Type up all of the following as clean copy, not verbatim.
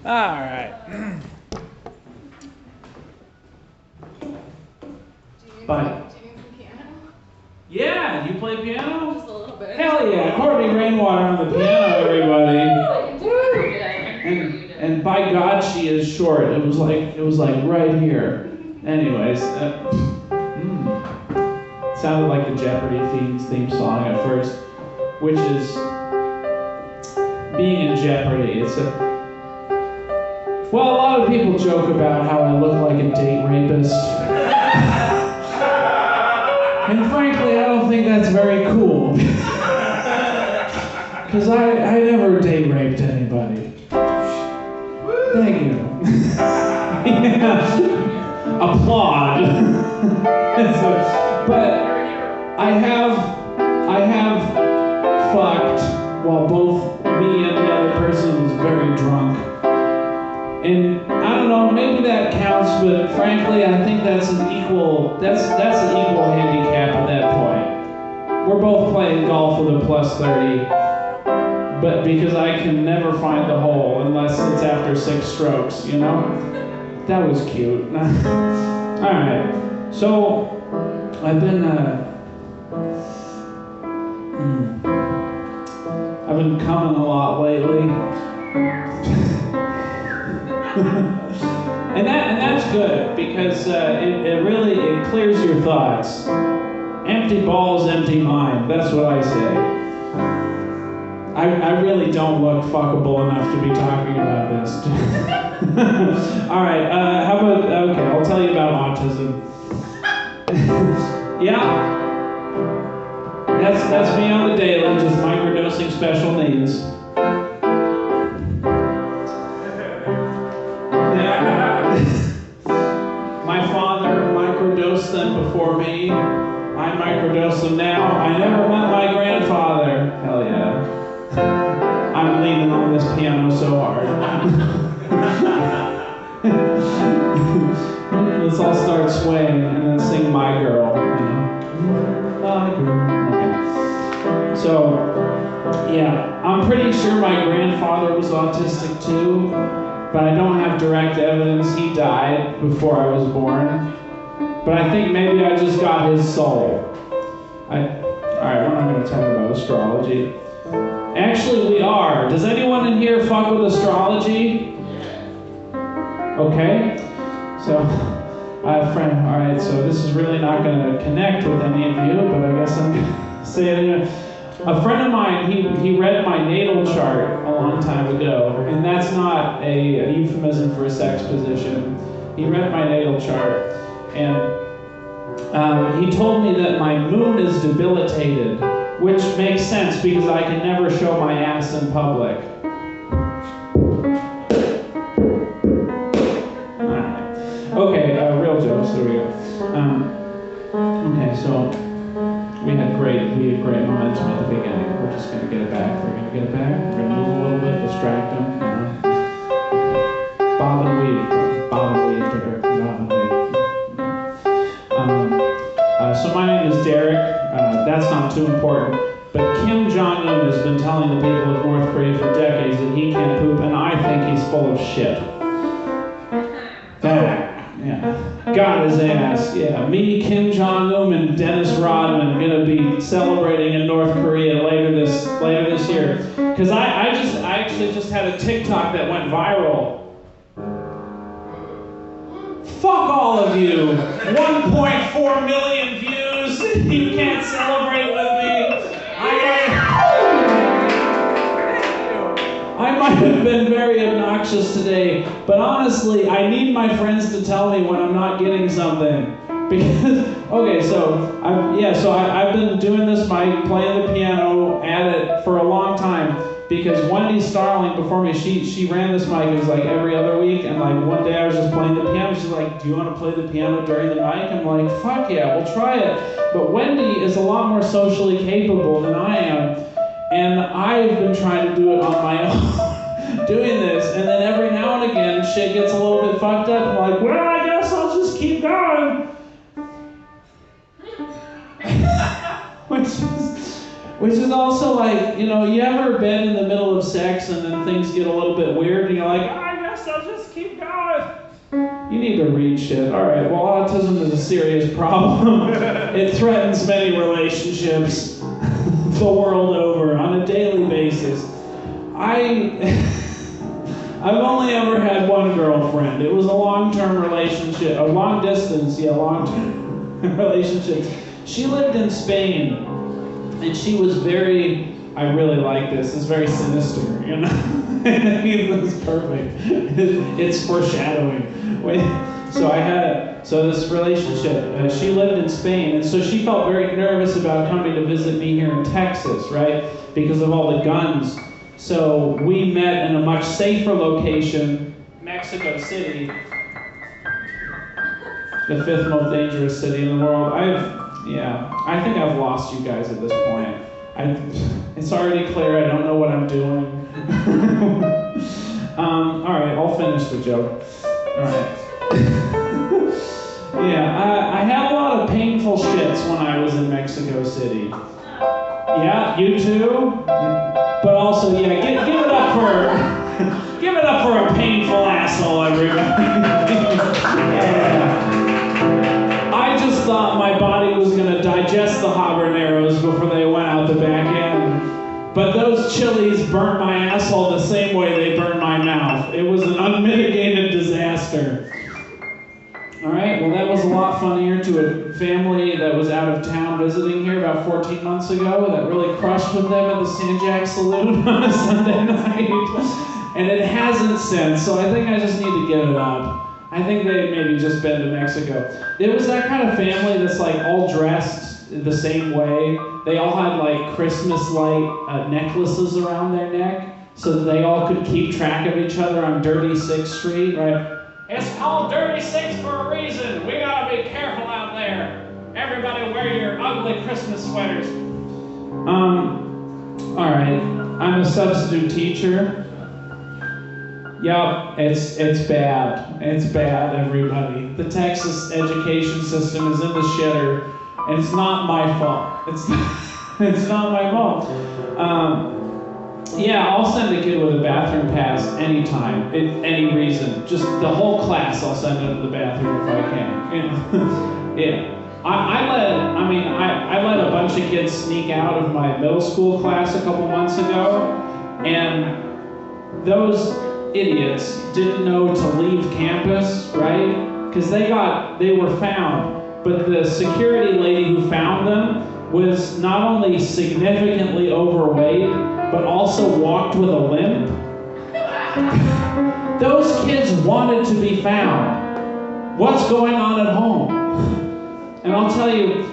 All right. Bye. Do you need the piano? Yeah, you play piano? Just a little bit. Hell yeah, Courtney Rainwater on the piano, everybody. I can do it. And by God, she is short. It was like right here. Anyways, sounded like the Jeopardy theme song at first, which is being in Jeopardy. Well, a lot of people joke about how I look like a date rapist. And frankly, I don't think that's very cool. Because I never date raped anybody. Thank you. Yeah. Applaud. But I have fucked while both me and the other person was very drunk. And I don't know, maybe that counts, but frankly, I think that's an equal handicap at that point. We're both playing golf with a +30, but because I can never find the hole unless it's after 6 strokes, you know? That was cute. All right, so I've been coming a lot lately. and that's good because it really clears your thoughts. Empty balls, empty mind. That's what I say. I really don't look fuckable enough to be talking about this. All right. Okay, I'll tell you about autism. Yeah. That's me on the daily, just microdosing special needs. My father microdosed them before me. I microdose them now. I never met my grandfather. Hell yeah. I'm leaning on this piano so hard. Let's all start swaying and then sing My Girl. My Girl. Okay. So, yeah, I'm pretty sure my grandfather was autistic too, but I don't have direct evidence. He died before I was born. But I think maybe I just got his soul. Alright, we're not going to talk about astrology. Actually, we are. Does anyone in here fuck with astrology? Okay. So, I have a friend. Alright, so this is really not going to connect with any of you, but I guess I'm going to say it anyway. A friend of mine, he read my natal chart a long time ago, and that's not a euphemism for a sex position. He read my natal chart, and he told me that my moon is debilitated, which makes sense because I can never show my ass in public. Okay, real jokes, there we go. Okay, so we had great momentum at the beginning. We're just going to get it back. We're going to get it back. We're going to move a little bit, distract them. Bob and weave. So my name is Derek. That's not too important. But Kim Jong-un has been telling the people of North Korea for decades that he can't poop, and I think he's full of shit. Yeah. Got his ass. Yeah. Me, Kim Jong-un, and Dennis Rodman are gonna be celebrating in North Korea later this year. Because I actually just had a TikTok that went viral. Fuck all of you. 1.4 million views. You can't celebrate with me. I might have been very obnoxious today, but honestly, I need my friends to tell me when I'm not getting something. Because, okay, I've been doing this mic, playing the piano at it for a long time, because Wendy Starling before me, she ran this mic, it was like every other week, and like one day I was just playing the piano, she's like, do you want to play the piano during the mic? I'm like, fuck yeah, we'll try it. But Wendy is a lot more socially capable than I am, and I've been trying to do it on my own, doing this, and then every now and again, shit gets a little bit fucked up, I'm like, well, I guess I'll just keep Which is also like, you ever been in the middle of sex and then things get a little bit weird and you're like, I guess I'll just keep going. You need to read shit. All right, well, autism is a serious problem. It threatens many relationships the world over on a daily basis. I've only ever had one girlfriend. It was a long-term relationship, a long-distance, long-term relationship. She lived in Spain, and she was very, I really like this, it's very sinister, It's perfect. It's foreshadowing. So this relationship, she lived in Spain, and so she felt very nervous about coming to visit me here in Texas, right? Because of all the guns. So we met in a much safer location, Mexico City, the 5th most dangerous city in the world. I think I've lost you guys at this point. It's already clear I don't know what I'm doing. All right, I'll finish the joke. All right. I had a lot of painful shits when I was in Mexico City. Yeah, you too? But also, give it up for a painful asshole, everybody. I just thought my body was going to digest the habaneros before they went out the back end. But those chilies burnt my asshole the same way they burned my mouth. It was an unmitigated disaster. All right, well, that was a lot funnier to a family that was out of town visiting here about 14 months ago that really crushed with them at the San Jack Saloon on a Sunday night. And it hasn't since, so I think I just need to give it up. I think they maybe just been to Mexico. It was that kind of family that's like all dressed the same way. They all had like Christmas light necklaces around their neck so that they all could keep track of each other on Dirty 6th Street, right? It's called Dirty 6 for a reason. We gotta be careful out there. Everybody wear your ugly Christmas sweaters. All right. I'm a substitute teacher. Yup, it's bad. It's bad, everybody. The Texas education system is in the shitter, and it's not my fault. It's not my fault. I'll send a kid with a bathroom pass anytime, any reason. Just the whole class, I'll send them to the bathroom if I can. I let a bunch of kids sneak out of my middle school class a couple months ago, and those idiots didn't know to leave campus, right? Because they were found, but the security lady who found them was not only significantly overweight, but also walked with a limp. Those kids wanted to be found. What's going on at home? And I'll tell you,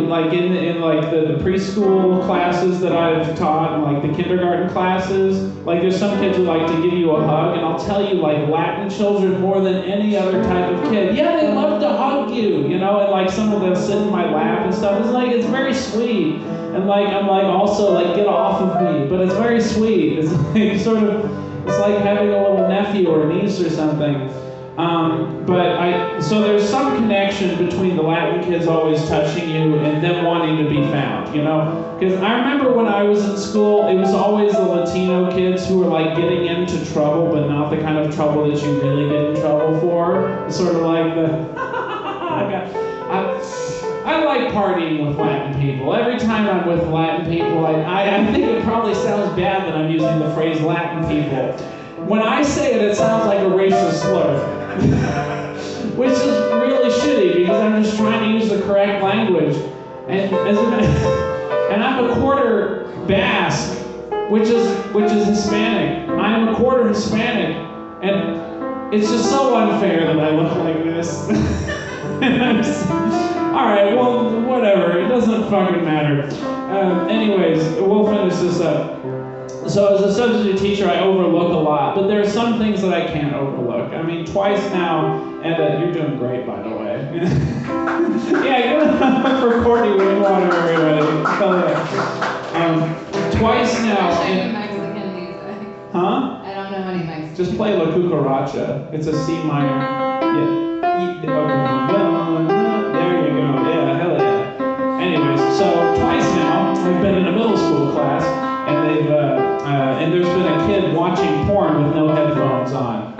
like in like the preschool classes that I've taught, and like the kindergarten classes, like there's some kids who like to give you a hug, and I'll tell you, like Latin children more than any other type of kid, they love to hug you, and like some of them sit in my lap and stuff. It's very sweet, and like I'm like also like get off of me, but it's very sweet. It's like it's like having a little nephew or niece or something. So there's some connection between the Latin kids always touching you and them wanting to be found, Because I remember when I was in school, it was always the Latino kids who were like getting into trouble, but not the kind of trouble that you really get in trouble for. It's sort of like I like partying with Latin people. Every time I'm with Latin people, I think it probably sounds bad that I'm using the phrase Latin people. When I say it, it sounds like a racial slur. Which is really shitty because I'm just trying to use the correct language. And I'm a quarter Basque, which is Hispanic. I'm a quarter Hispanic, and it's just so unfair that I look like this. All right, well, whatever. It doesn't fucking matter. Anyways, we'll finish this up. So as a substitute teacher, I overlook a lot, but there are some things that I can't overlook. I mean, twice now, and you're doing great, by the way. Yeah, give it up for Courtney Wingwater, everybody. Hell yeah. Twice now. Mexican music. Huh? I don't know any Mexican. Just play La Cucaracha. It's a C minor. Yeah. There you go. Yeah, hell yeah. Anyways, so twice now. watching porn with no headphones on.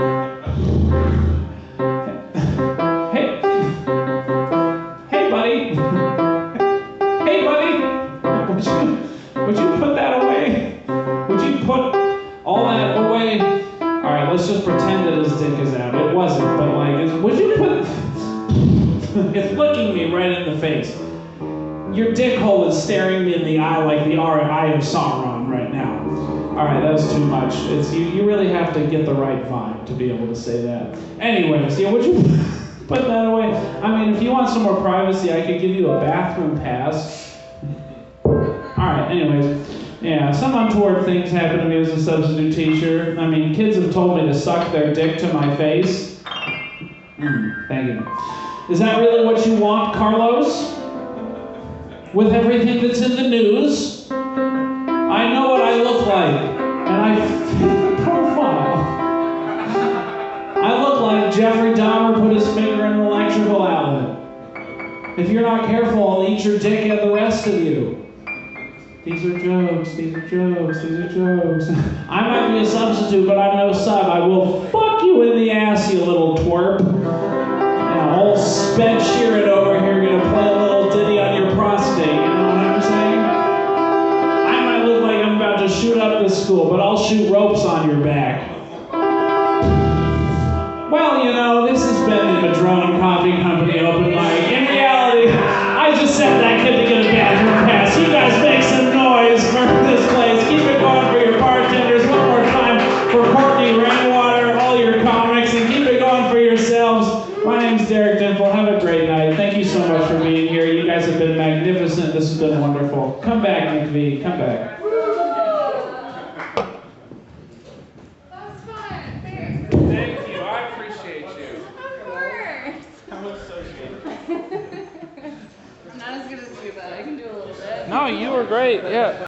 Hey, buddy. Hey, buddy. Would you put that away? Would you put all that away? All right, let's just pretend that his dick is out. It wasn't, but like, would you put? It's looking me right in the face. Your dick hole is staring me in the eye like the eye of Sauron right now. All right, that's too much. It's you really have to get the right vibe to be able to say that. Anyways, yeah, would you put that away? I mean, if you want some more privacy, I could give you a bathroom pass. All right, anyways. Yeah, some untoward things happened to me as a substitute teacher. I mean, kids have told me to suck their dick to my face. Thank you. Is that really what you want, Carlos? With everything that's in the news? I know what I look like, and I fit the profile. I look like Jeffrey Dahmer put his finger in an electrical outlet. If you're not careful, I'll eat your dick and the rest of you. These are jokes, these are jokes, these are jokes. I might be a substitute, but I'm no sub. I will fuck you in the ass, you little twerp. Now, old Sped Sheeran over here gonna play a little ditty on your prostate, you know what I'm saying? I might look like I'm about to shoot up this school, but I'll shoot ropes on your back. Well, you know, this has been the Madrone Coffee Company open mic. In reality, I just sent that kid to get a bathroom pass. You guys make some noise for this place. Keep it going for your bartenders. One more time for Courtney Rainwater, all your comics, and keep it going for yourselves. My name's Derek Dimpfl. Have a great night. Thank you so much for being here. You guys have been magnificent. This has been wonderful. Come back, McV. Come back. Thank you. I appreciate you. Of course. That was so sweet. I'm not as good as you, but I can do a little bit. No, you were great. Yeah.